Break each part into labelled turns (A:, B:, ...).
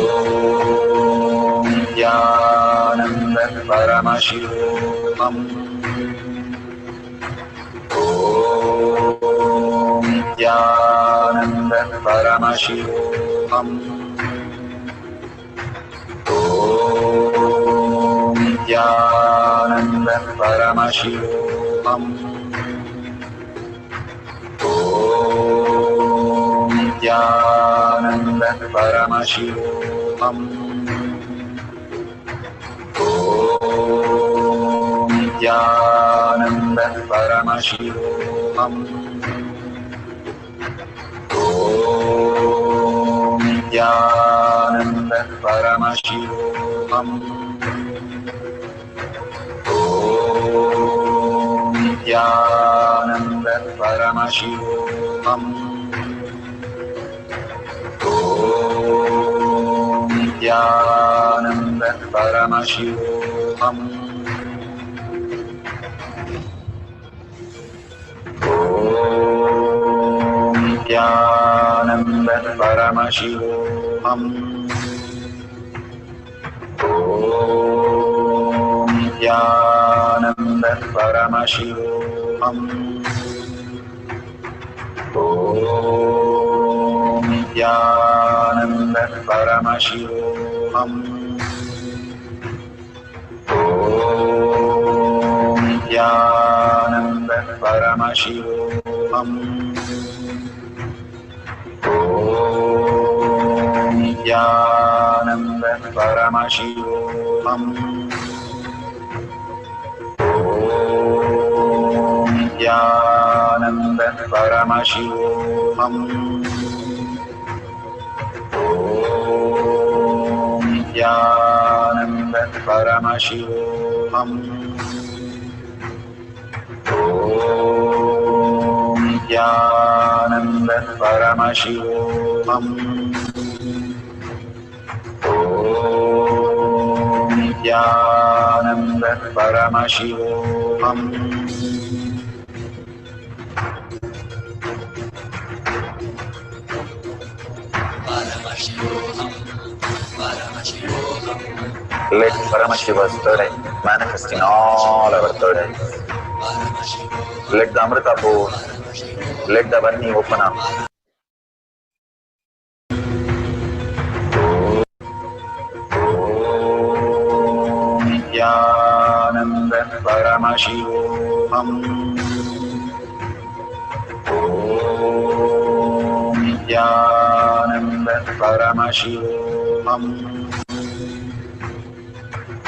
A: Om Nithyananda Paramashivoham. Om Nithyananda Paramashivoham. Om Nithyananda Paramashivoham. Om Nithyananda Paramashivoham. Om Nithyananda Paramashivoham. Om Nithyananda Paramashivoham. Om Nithyananda Paramashivoham. Om Nithyananda Paramashivoham. Om Nithyananda Paramashivoham. Om Nithyananda Paramashivoham. Om Nithyananda Paramashivoham. Om Nithyananda Paramashivoham. Om Nithyananda Paramashivoham. Om Nithyananda Paramashivoham. Om Nithyananda Paramashivoham. Om Nithyananda Paramashivoham. Om Nithyananda Paramashivoham. Let Paramashiva's third eye manifest in all our third eyes. Let the Amrita pour, let the Varni open up. Om Nithyananda Paramashivoham. Om Nithyananda Paramashivoham.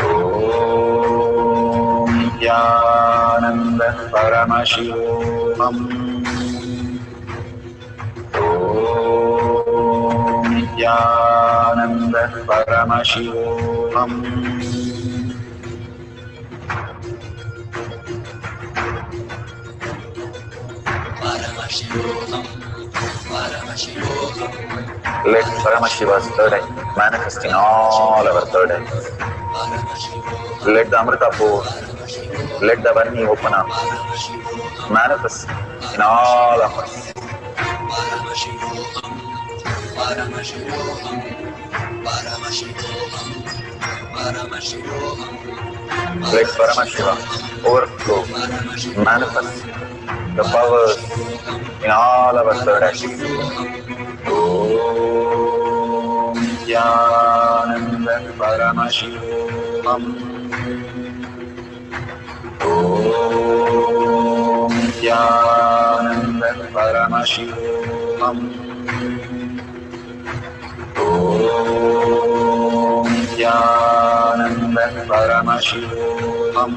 A: Om Nithyananda Paramashivoham. Om Nithyananda Paramashivoham. Let Paramashiva's third eye manifest in all our third eyes. Let the Amrita pour, let the Varni open up, manifest in all of us. Let Paramashiva overflow, manifest the powers in all our third eyes. Om Nithyananda Paramashivoham. Om Nithyananda Paramashivoham. Om Nithyananda Paramashivoham.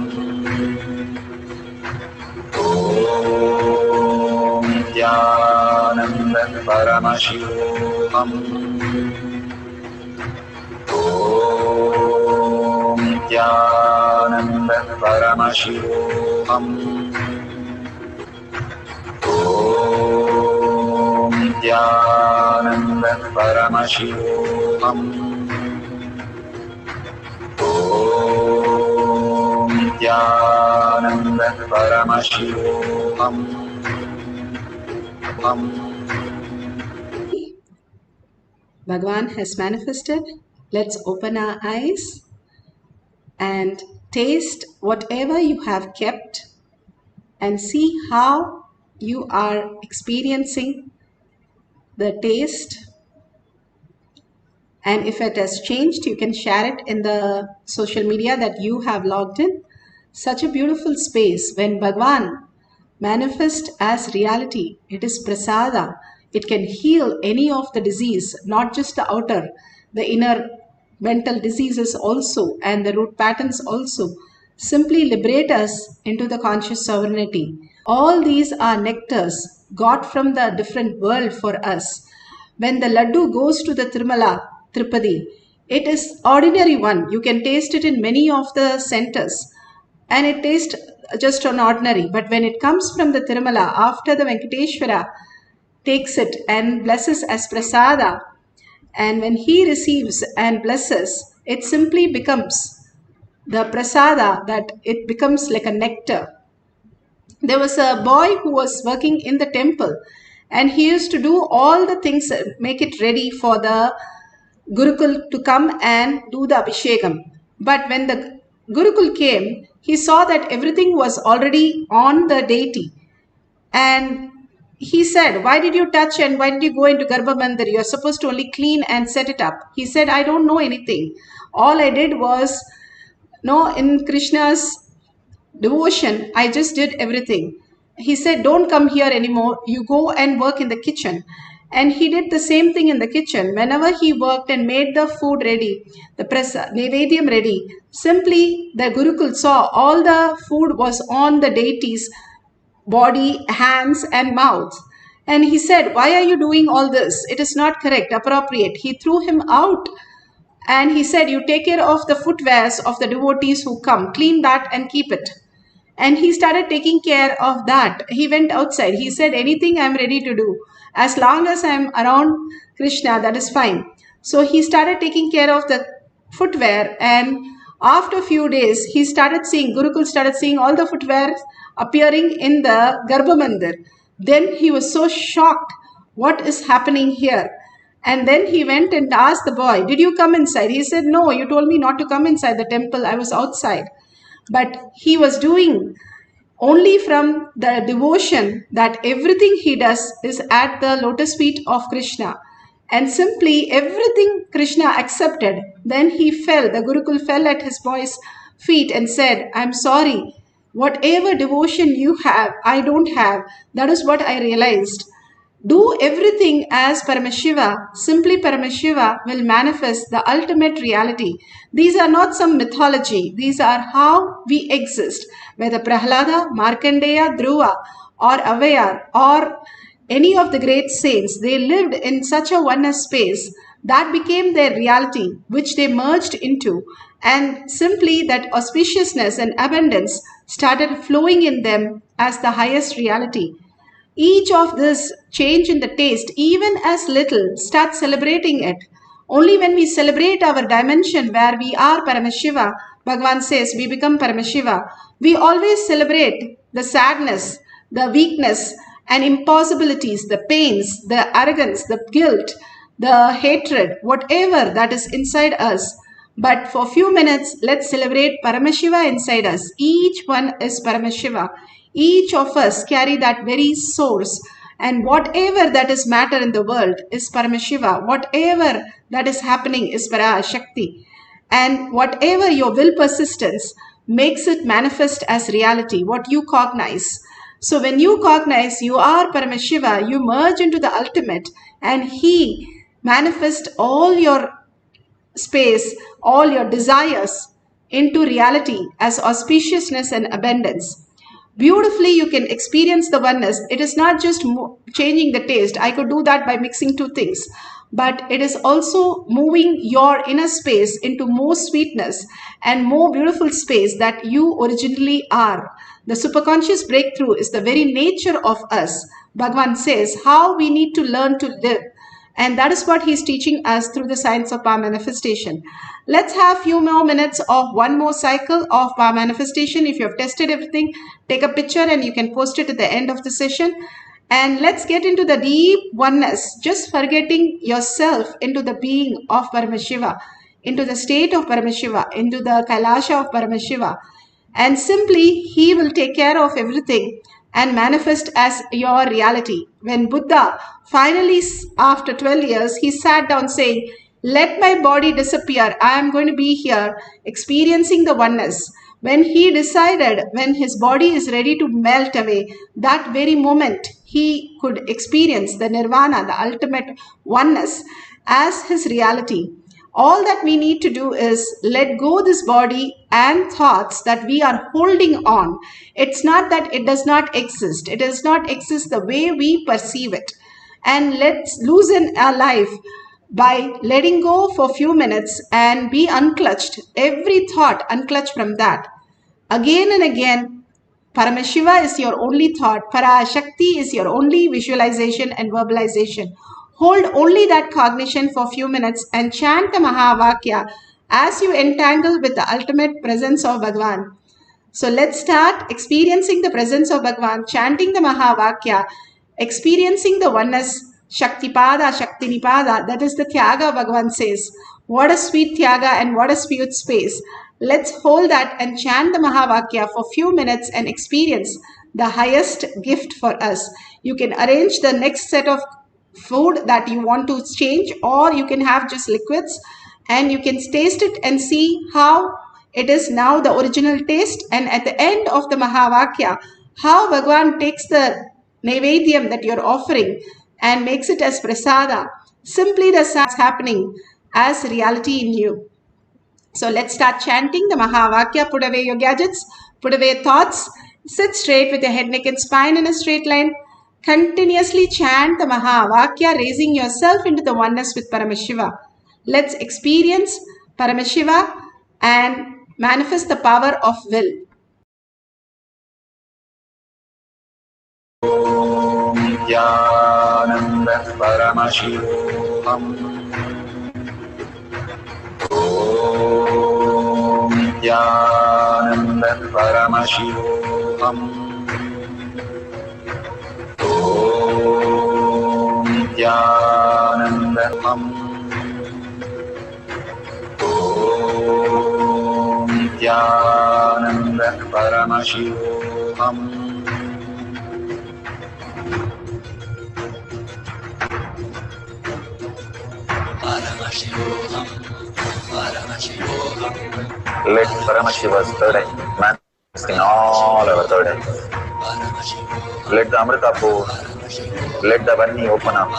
A: Om Nithyananda Paramashivoham. Om Nithyananda Paramashivoham. Om Nithyananda Paramashivoham. Om Nithyananda Paramashivoham.
B: Bhagavan has manifested Let's open our eyes and taste whatever you have kept and see how you are experiencing the taste. And if it has changed, you can share it in the social media that you have logged in. Such a beautiful space when Bhagwan manifests as reality. It is prasada. It can heal any of the disease, not just the outer, the inner mental diseases also, and the root patterns also. Simply liberate us into the conscious sovereignty. All these are nectars got from the different world for us. When the laddu goes to the Tirumala, Tirupati, it is ordinary one. You can taste it in many of the centers and it tastes just an ordinary. But when it comes from the Tirumala, after the Venkateshwara takes it and blesses as prasada, and when he receives and blesses, it simply becomes the prasada, that it becomes like a nectar. There was a boy who was working in the temple and he used to do all the things, make it ready for the Gurukul to come and do the Abhishekam. But when the Gurukul came, he saw that everything was already on the deity. And he said, why did you touch and why did you go into Garbha Mandir? You're supposed to only clean and set it up. He said, I don't know anything. All I did was, in Krishna's devotion, I just did everything. He said, don't come here anymore. You go and work in the kitchen. And he did the same thing in the kitchen. Whenever he worked and made the food ready, the Nevedyam ready, simply the Gurukul saw all the food was on the deity's body, hands and mouth. And he said, why are you doing all this? It is not correct, appropriate. He threw him out. And he said, you take care of the footwears of the devotees who come, clean that and keep it. And he started taking care of that. He went outside. He said, anything I'm ready to do. As long as I'm around Krishna, that is fine. So he started taking care of the footwear. And after a few days, he started seeing, Gurukul started seeing all the footwear appearing in the Garbha Mandir. Then he was so shocked. What is happening here? And then he went and asked the boy, did you come inside? He said, no, you told me not to come inside the temple. I was outside. But he was doing only from the devotion that everything he does is at the lotus feet of Krishna. And simply everything Krishna accepted. Then he fell, the Gurukul fell at his boy's feet and said, I'm sorry. Whatever devotion you have, I don't have. That is what I realized. Do everything as Paramashiva. Simply Paramashiva will manifest the ultimate reality. These are not some mythology. These are how we exist. Whether Prahlada, Markandeya, Dhruva or Avayar or any of the great saints, they lived in such a oneness space that became their reality, which they merged into. And simply that auspiciousness and abundance started flowing in them as the highest reality. Each of this change in the taste, even as little, start celebrating it. Only when we celebrate our dimension where we are Paramashiva, Bhagavan says we become Paramashiva, we always celebrate the sadness, the weakness and impossibilities, the pains, the arrogance, the guilt, the hatred, whatever that is inside us. But for a few minutes, let's celebrate Paramashiva inside us. Each one is Paramashiva. Each of us carry that very source, and whatever that is matter in the world is Paramashiva. Whatever that is happening is Parashakti. And whatever your will persistence makes it manifest as reality, what you cognize. So when you cognize you are Paramashiva, you merge into the ultimate and he manifests all your space, all your desires into reality as auspiciousness and abundance. Beautifully you can experience the oneness. It is not just changing the taste. I could do that by mixing two things. But it is also moving your inner space into more sweetness and more beautiful space that you originally are. The superconscious breakthrough is the very nature of us. Bhagavan says how we need to learn to live. And that is what he's teaching us through the science of power manifestation. Let's have a few more minutes of one more cycle of power manifestation. If you have tested everything, take a picture and you can post it at the end of the session. And let's get into the deep oneness, just forgetting yourself into the being of Paramashiva. into the state of Paramashiva, into the Kailasha of Paramashiva, and simply he will take care of everything and manifest as your reality. When Buddha finally, after 12 years, he sat down saying, let my body disappear, I am going to be here experiencing the oneness. When he decided, when his body is ready to melt away, that very moment he could experience the nirvana, the ultimate oneness, as his reality. All that we need to do is let go this body and thoughts that we are holding on. It's not that it does not exist. It does not exist the way we perceive it. And let's loosen our life by letting go for a few minutes and be unclutched. Every thought, unclutched from that. Again and again, Paramashiva is your only thought. Parashakti is your only visualization and verbalization. Hold only that cognition for a few minutes and chant the Mahavakya as you entangle with the ultimate presence of Bhagavan. So let's start experiencing the presence of Bhagavan, chanting the Mahavakya, experiencing the oneness, Shaktipada, Shaktinipada, that is the Tyaga Bhagavan says. What a sweet Tyaga and what a sweet space. Let's hold that and chant the Mahavakya for a few minutes and experience the highest gift for us. You can arrange the next set of food that you want to change, or you can have just liquids and you can taste it and see how it is now the original taste. And at the end of the Mahavakya, how Bhagavan takes the Naivedyam that you're offering and makes it as prasada. Simply the sounds happening as reality in you. So let's start chanting the Mahavakya. Put away your gadgets, put away thoughts, sit straight with your head, neck and spine in a straight line. Continuously chant the Mahavakya, raising yourself into the oneness with Paramashiva. Let's experience Paramashiva and manifest the power of will.
A: Nithyananda Paramashivoham. Nithyananda Paramashivoham. Nithyananda Nithyananda Paramashivoham. Let Paramashiva's third eye manifest in all our third eyes. Let the Amrita pour, let the Varni open up,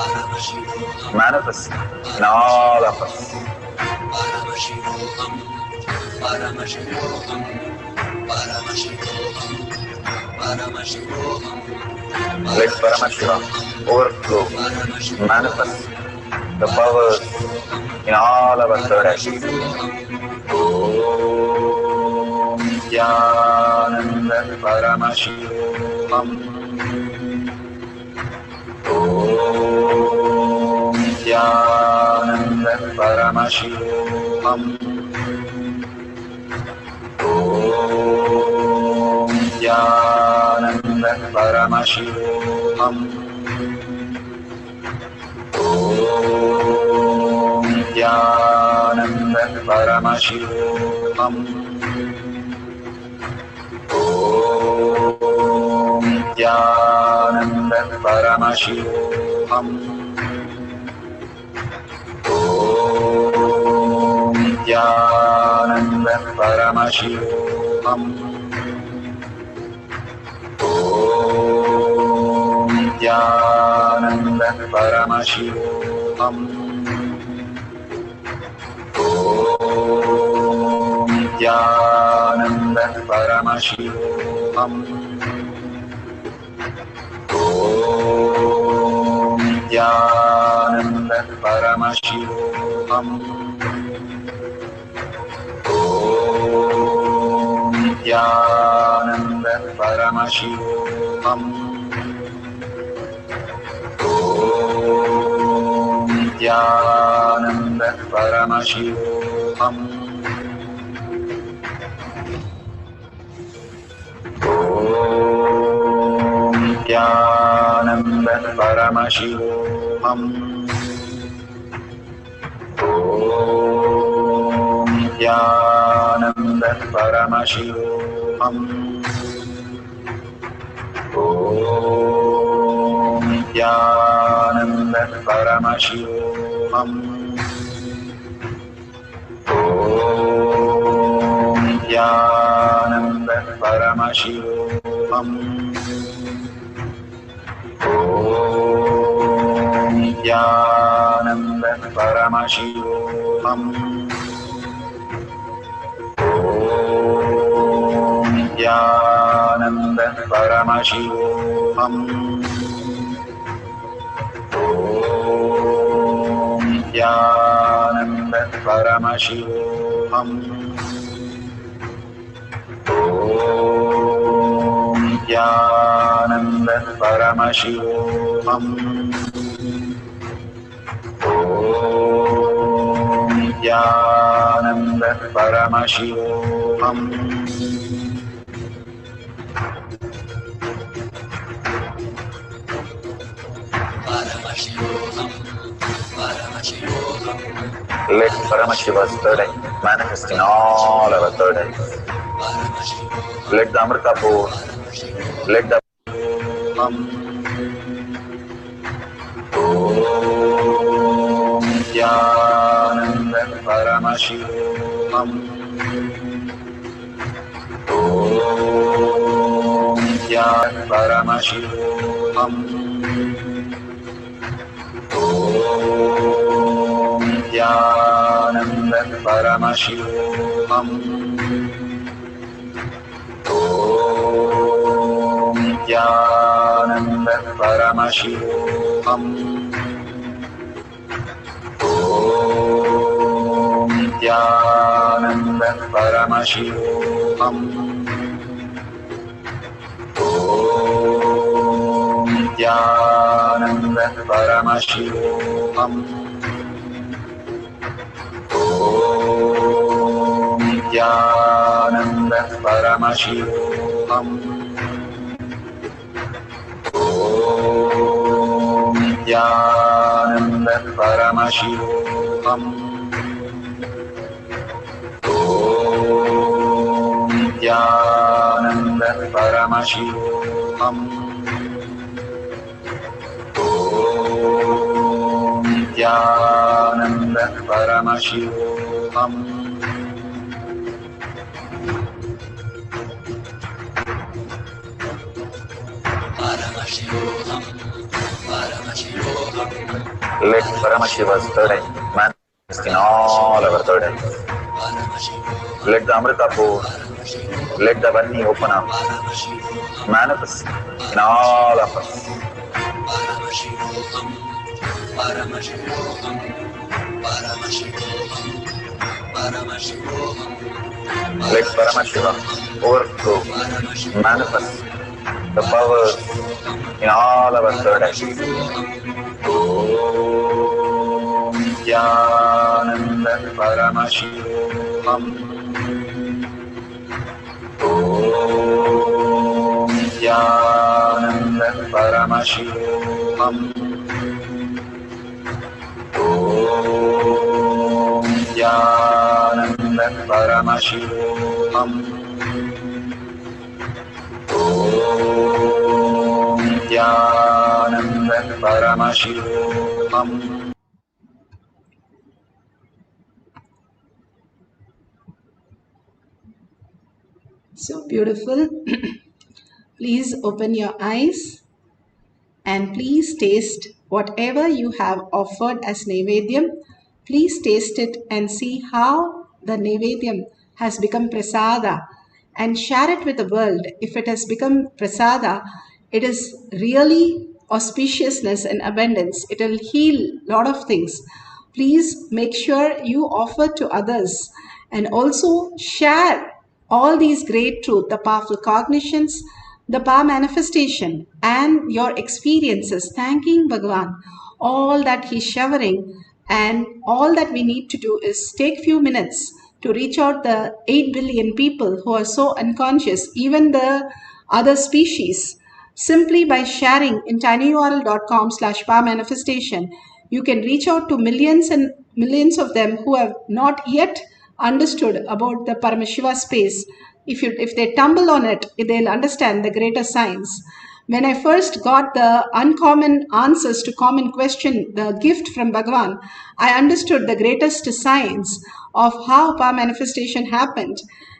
A: manifest in all of us. Let Paramashiva overflow, manifest the powers in all our third eyes. Om Nithyananda Paramashivoham. Om Nithyananda Paramashivoham. Om Nithyananda Paramashivoham. Om Nithyananda Paramashivoham. Om Nithyananda Paramashivoham. Om Nithyananda Paramashivoham. Om Nithyananda Paramashivoham. Om Nithyananda Paramashivoham. Om Nithyananda Paramashivoham. Om Nithyananda Paramashivoham. Om Nithyananda Paramashivoham. Om Nithyananda Paramashivoham. Om Nithyananda Paramashivoham. Om Nithyananda Paramashivoham. Om Nithyananda Paramashivoham. Om Nithyananda Paramashivoham. Om Nithyananda Paramashivoham. Om Nithyananda Paramashivoham. Om Nithyananda Paramashivoham. Om Nithyananda Paramashivoham. Let Paramashiva's third eye manifest in all our third eyes. Let the Amrita pour, let the Om Nithyananda Paramashivoham. Om Nithyananda Paramashivoham. Om Nithyananda Paramashivoham. Om Nithyananda Paramashivoham. Om Nithyananda Paramashivoham. Om Nithyananda Paramashivoham. Om Nithyananda Paramashivoham. Om Nithyananda Paramashivoham. Om Nithyananda Paramashivoham. Om Nithyananda Paramashivoham. Let Paramashiva's third eye manifest in all our third eyes. Let the Amrita pour, let the Vani open up, manifest in all of us. Let Paramashiva overflow, manifest the powers in all our third eyes. Om Nithyananda Paramashivoham. Om Nithyananda Paramashivoham. Om Nithyananda Paramashivoham. Om Nithyananda Paramashivoham.
B: So beautiful. Please open your eyes and please taste whatever you have offered as Naivedyam. Please taste it and see how the Naivedyam has become Prasada and share it with the world. If it has become Prasada, it is really auspiciousness and abundance. It will heal a lot of things. Please make sure you offer to others and also share all these great truths, the powerful cognitions, the power manifestation, and your experiences, thanking Bhagavan, all that he's showering, and all that we need to do is take few minutes to reach out the 8 billion people who are so unconscious, even the other species. Simply by sharing in tinyurl.com/power manifestation, you can reach out to millions and millions of them who have not yet understood about the Paramashiva space, if they tumble on it, they'll understand the greater science. When I first got the uncommon answers to common question, the gift from Bhagavan, I understood the greatest science of how power manifestation happened.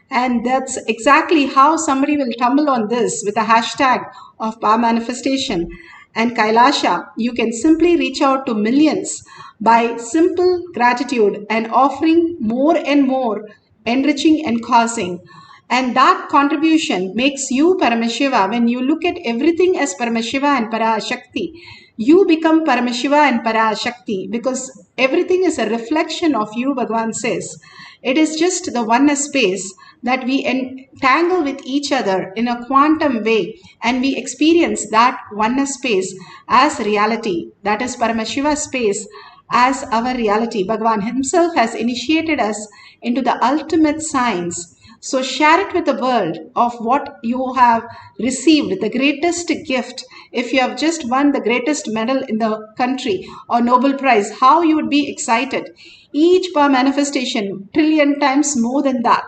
B: And that's exactly how somebody will tumble on this with a hashtag of power manifestation. And Kailasha, you can simply reach out to millions by simple gratitude and offering more and more, enriching and causing. And that contribution makes you Paramashiva. When you look at everything as Paramashiva and Parashakti, you become Paramashiva and Parashakti because everything is a reflection of you, Bhagavan says. It is just the oneness space that we entangle with each other in a quantum way, and we experience that oneness space as reality. That is Paramashiva space as our reality. Bhagavan himself has initiated us into the ultimate science. So share it with the world of what you have received, the greatest gift. If you have just won the greatest medal in the country or Nobel Prize, how you would be excited. Each per manifestation, trillion times more than that.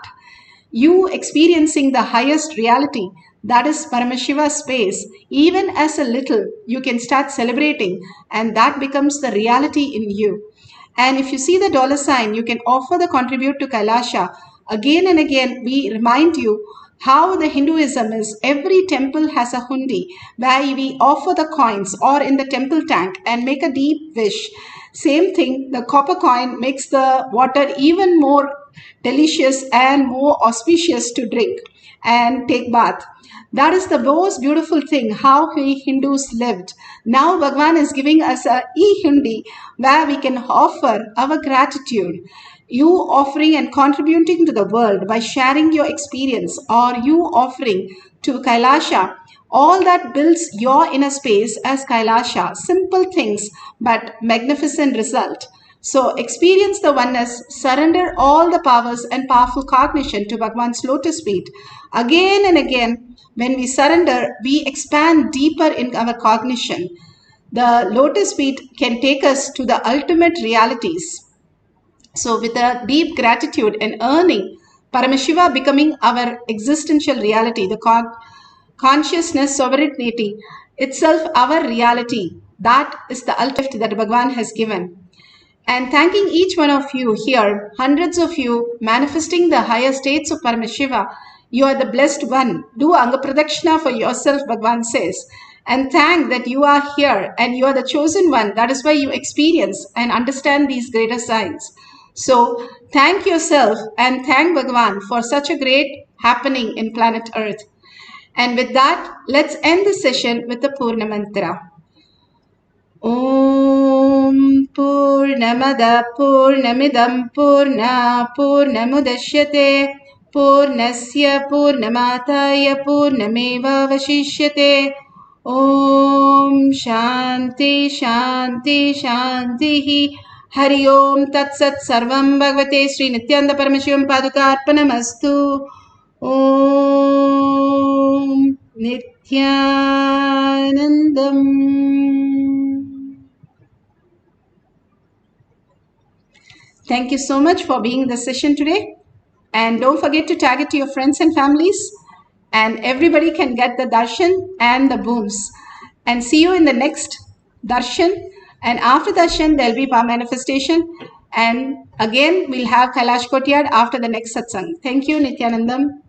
B: You experiencing the highest reality, that is Paramashiva space, even as a little, you can start celebrating, and that becomes the reality in you. And if you see the dollar sign, you can offer the contribute to Kailasha. Again and again, we remind you how the Hinduism is. Every temple has a hundi where we offer the coins or in the temple tank and make a deep wish. Same thing, the copper coin makes the water even more delicious and more auspicious to drink and take bath. That is the most beautiful thing, how we Hindus lived. Now Bhagavan is giving us a e-hundi where we can offer our gratitude. You offering and contributing to the world by sharing your experience, or you offering to Kailasha, all that builds your inner space as Kailasha. Simple things, but magnificent result. So experience the oneness, surrender all the powers and powerful cognition to Bhagavan's lotus feet. Again and again, when we surrender, we expand deeper in our cognition. The lotus feet can take us to the ultimate realities. So with a deep gratitude and earning, Paramashiva becoming our existential reality, the consciousness, sovereignty, itself our reality. That is the ultimate that Bhagavan has given. And thanking each one of you here, hundreds of you manifesting the higher states of Paramashiva. You are the blessed one. Do Anga Pradakshina for yourself, Bhagavan says. And thank that you are here and you are the chosen one. That is why you experience and understand these greater signs. So thank yourself and thank Bhagavan for such a great happening in planet Earth. And with that, let's end the session with the Purna Mantra. Om Purnamada Purnamidam Purna Purnamudashyate Purnasya Purnamataya Purnameva Vashishyate. Om Shanti Shanti Shanti Hari Om Tat Sat Sarvam Bhagavate Sri Nithyananda Paramashivam Padukarpanamastu. Om Nithyanandam. Thank you so much for being in the session today. And don't forget to tag it to your friends and families. And everybody can get the darshan and the boons. And see you in the next darshan. And after darshan, there'll be power manifestation. And again, we'll have Kailash Kotyad after the next satsang. Thank you, Nithyanandam.